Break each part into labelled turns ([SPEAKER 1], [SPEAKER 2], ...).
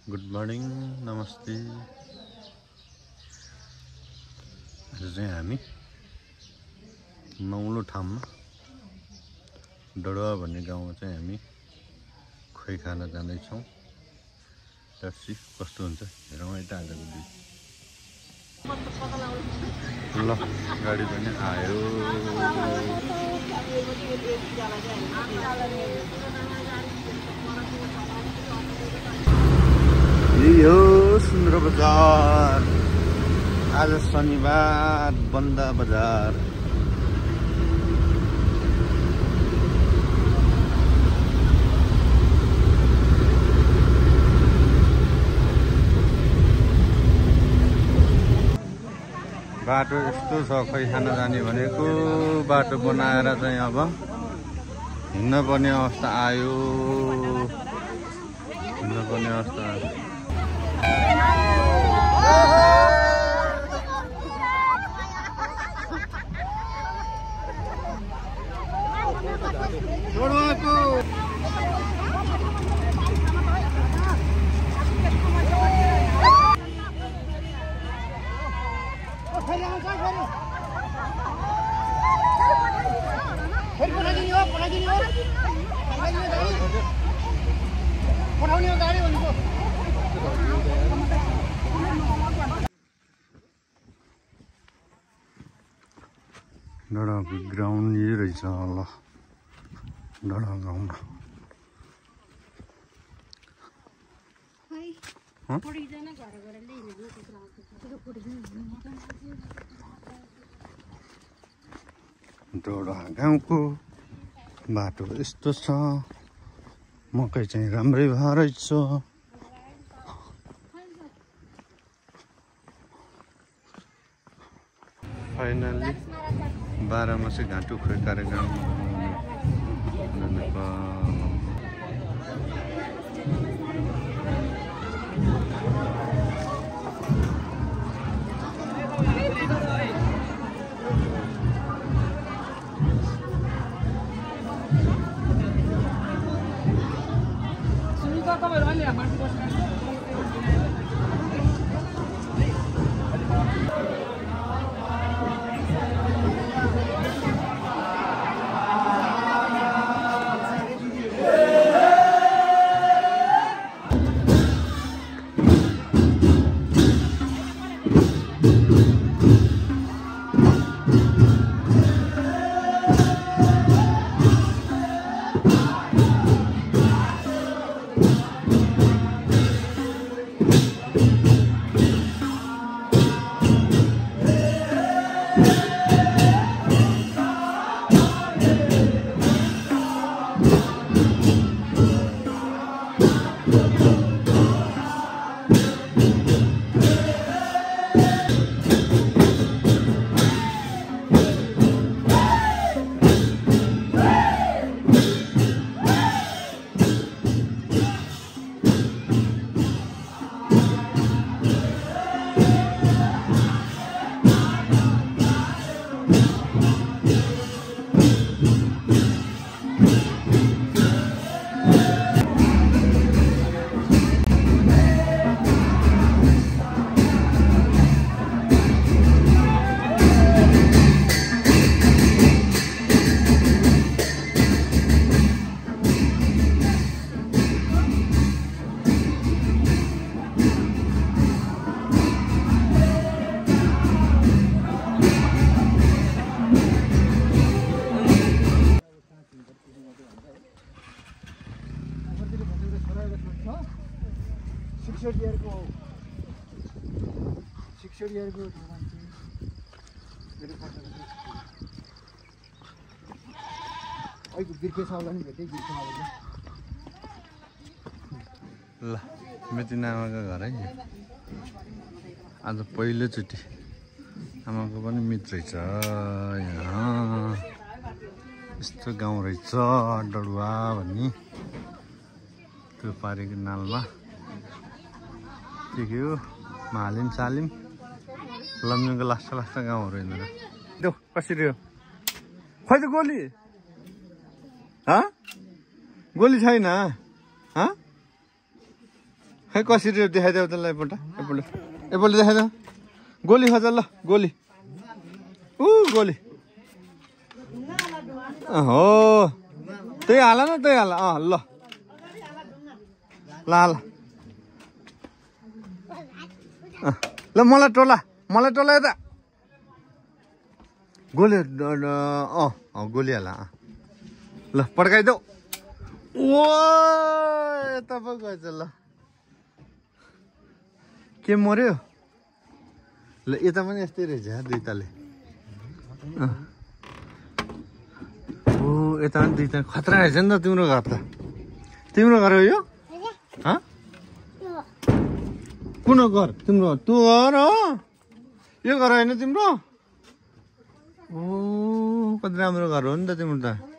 [SPEAKER 1] Good morning नमस्ते। आज चाहिँ हामी नौलो ठाउँमा डडुवा भन्ने गाउँमा चाहिँ हामी खोइ खान जाँदैछौँ। टर्सी कस्तो हुन्छ हेरौँ है त आजको दिन। ल गाडी पनि आयो। यो सुन्दर बजार आज शनिबार बन्द बजार। बाटो यस्तो छ, खै खान जाने भनेको बाटो बनाएर चाहिँ अब हिँड्न पर्ने अवस्था आयो। हिँड्न पर्ने अवस्था आयो। डडाको ग्राउन्ड यही रहेछ। ल डडा गाउँमा डडा गाउँको बाटो यस्तो छ। मकै चाहिँ राम्रै भएर रहेछ। फाइनली 12 मासे घाँटु खोइ कार्यक्रम ल मेची आमाको घर है। आज पहिलोचोटि आमाको पनि मित रहेछ यहाँ। यस्तो गाउँ रहेछ डडुवा भन्ने। त्यो पारेको नालमा के हो महालिम सालिम लम्जुङको लास्टा गाउँहरू यिनीहरू। देऊ कसरी हो खै त गोली गोली छैन। खै कसरी देखाइदेऊ त्यसलाई एकपल्ट देखाइदेऊ गोली खज ल गोली गोली हो त्यही हाल न त्यही हाल ल ल मलाई टोला यता गोली गोली हाल ल पड्काइदेऊ ओ यता पो गएछ ल के मर्यो ल यता पनि यस्तै रहेछ दुईताले ओ यता पनि दुईता खतरा रहेछ नि त तिम्रो घर त तिम्रो घर हो यो कुन घर तिम्रो त्यो घर हो यो घर होइन तिम्रो ओ कति राम्रो घर हो नि त तिम्रो त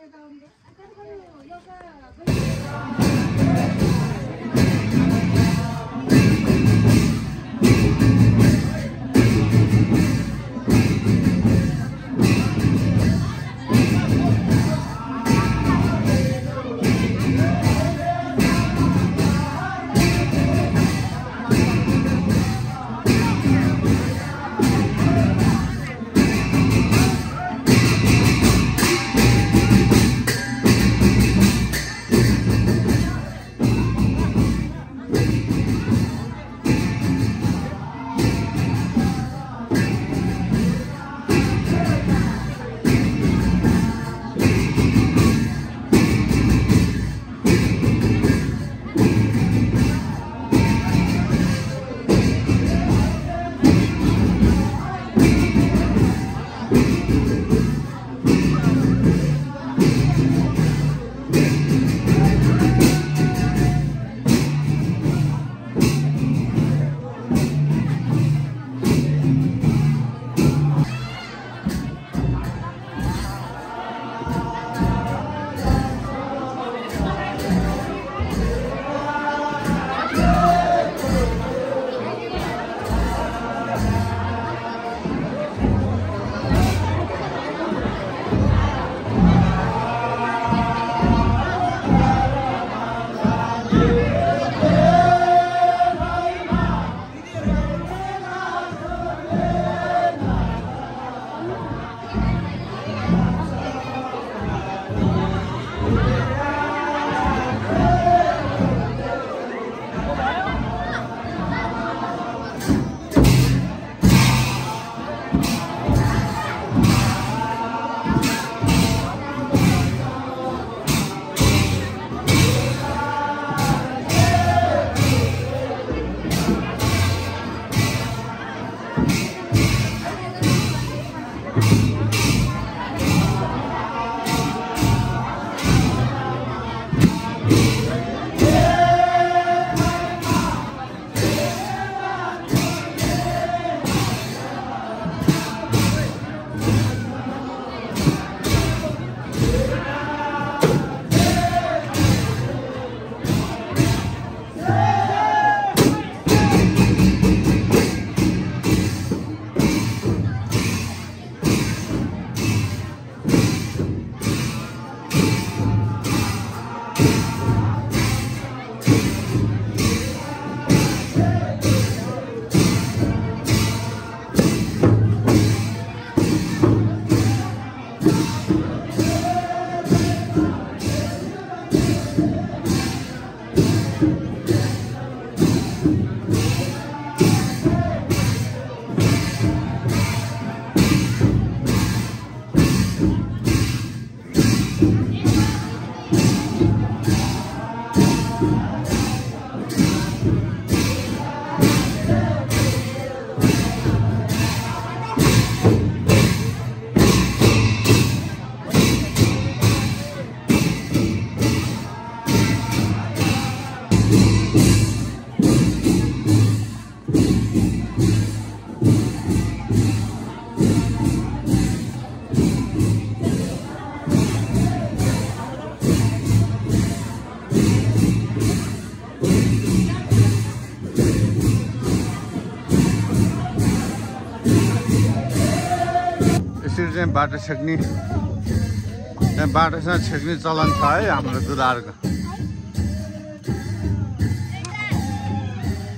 [SPEAKER 1] चाहिँ बाटो छेक्ने त्यहाँ बाटोसँग छेक्ने चलन छ है हाम्रो दुधारको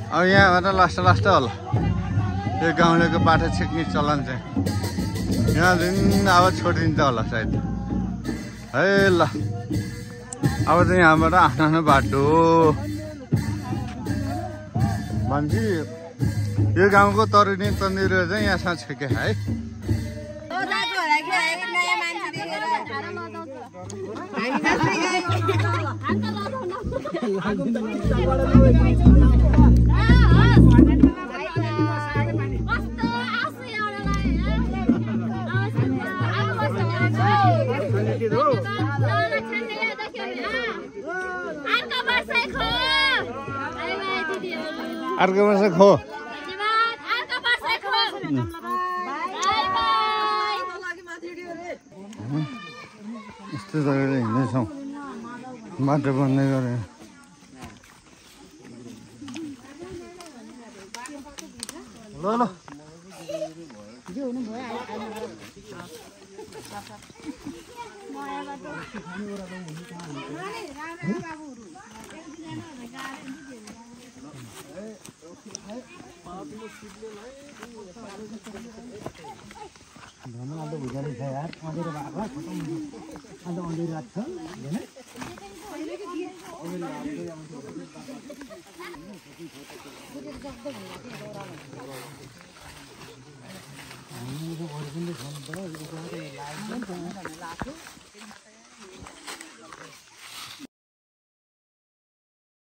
[SPEAKER 1] अब यहाँबाट लास्ट होला यो गाउँलेको बाटो छेक्ने चलन चाहिँ यहाँ जुन अब छोडिदिन्छ होला सायद है ल अब चाहिँ यहाँबाट आफ्नो बाटो भन्छ यो गाउँको तरुनी तन्दिर चाहिँ यहाँसँग छेके है अर्को वर्ष खो यस्तो तरिकाले हिँड्दैछौँ बाटो बन्दै गरे ल ल